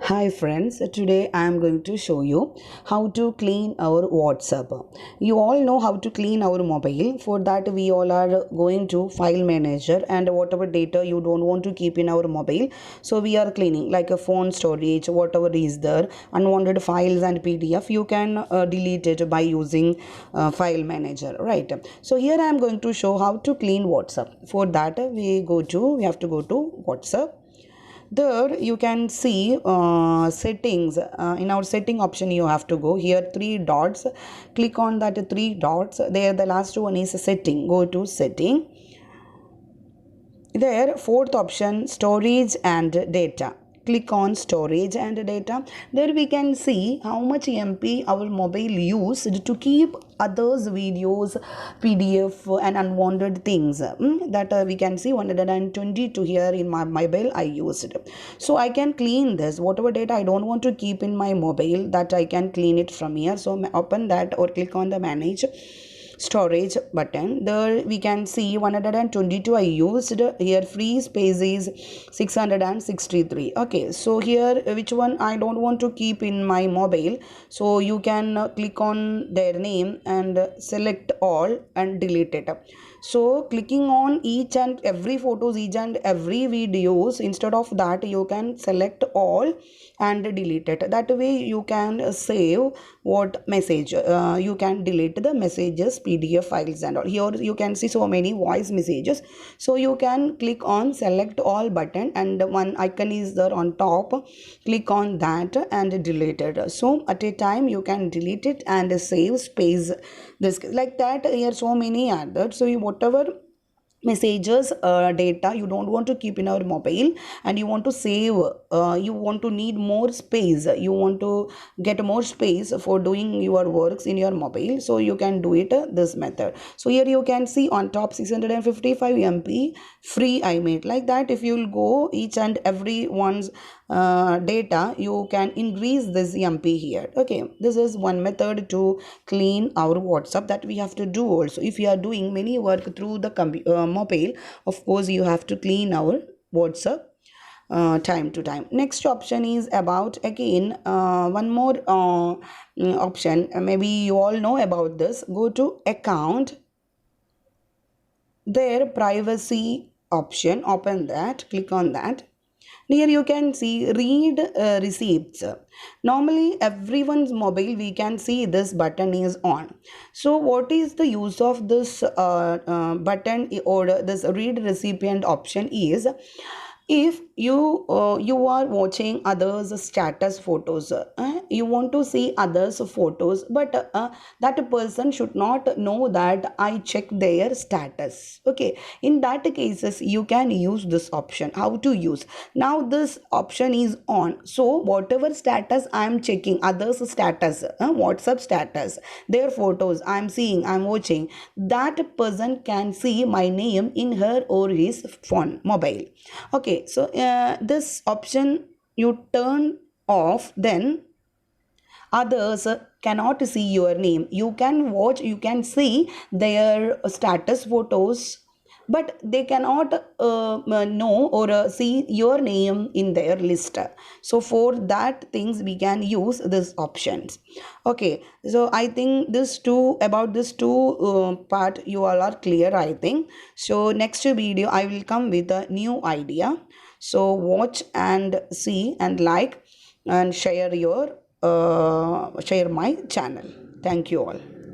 Hi friends, today I am going to show you how to clean our WhatsApp. You all know how to clean our mobile. For that we all are going to file manager and whatever data you don't want to keep in our mobile. So we are cleaning like a phone storage, whatever is there, unwanted files and PDF, you can delete it by using file manager, right? So here I am going to show how to clean WhatsApp. For that we have to go to WhatsApp. There you can see settings. In our setting option you have to go here, three dots, click on that three dots there. The last one is setting. Go to setting. There fourth option, storage and data. Click on storage and data. There we can see how much MB our mobile used to keep others videos, PDF and unwanted things. That we can see 122 here in my mobile I used. So I can clean this whatever data I don't want to keep in my mobile, that I can clean it from here. So open that or click on the manage storage button. There we can see 122 I used. Here free space is 663. Okay, so here which one I don't want to keep in my mobile, so you can click on their name and select all and delete it. So clicking on each and every photos, each and every videos, instead of that you can select all and delete it. That way you can save what message, you can delete the messages, PDF files and all. Here you can see so many voice messages, so you can click on select all button and one icon is there on top. Click on that and delete it. So at a time you can delete it and save space, this like that. Here so many are there, so whatever messages, data you don't want to keep in our mobile and you want to save, you want to need more space, you want to get more space for doing your works in your mobile, so you can do it this method. So here you can see on top 655 MB free I made. Like that if you will go each and every one's data, you can increase this MP here. Okay, this is one method to clean our WhatsApp that we have to do. Also if you are doing many work through the mobile, of course you have to clean our WhatsApp time to time. Next option is about, again one more option, maybe you all know about this. Go to account, there privacy option, open that, click on that. Here you can see read receipts. Normally everyone's mobile we can see this button is on. So what is the use of this button or this read recipient option is, if you are watching others status photos, you want to see others photos, but that person should not know that I check their status. Okay, in that cases you can use this option. How to use? Now this option is on, so whatever status I am checking, others status, WhatsApp status, their photos I am seeing, I am watching, that person can see my name in her or his phone mobile. Okay, so this option you turn off, then others cannot see your name. You can watch, you can see their status photos, but they cannot know or see your name in their list. So for that things we can use this options. Okay, so I think this two, about this two part you all are clear, I think. So next video I will come with a new idea. So watch and see and like and share your share my channel. Thank you all.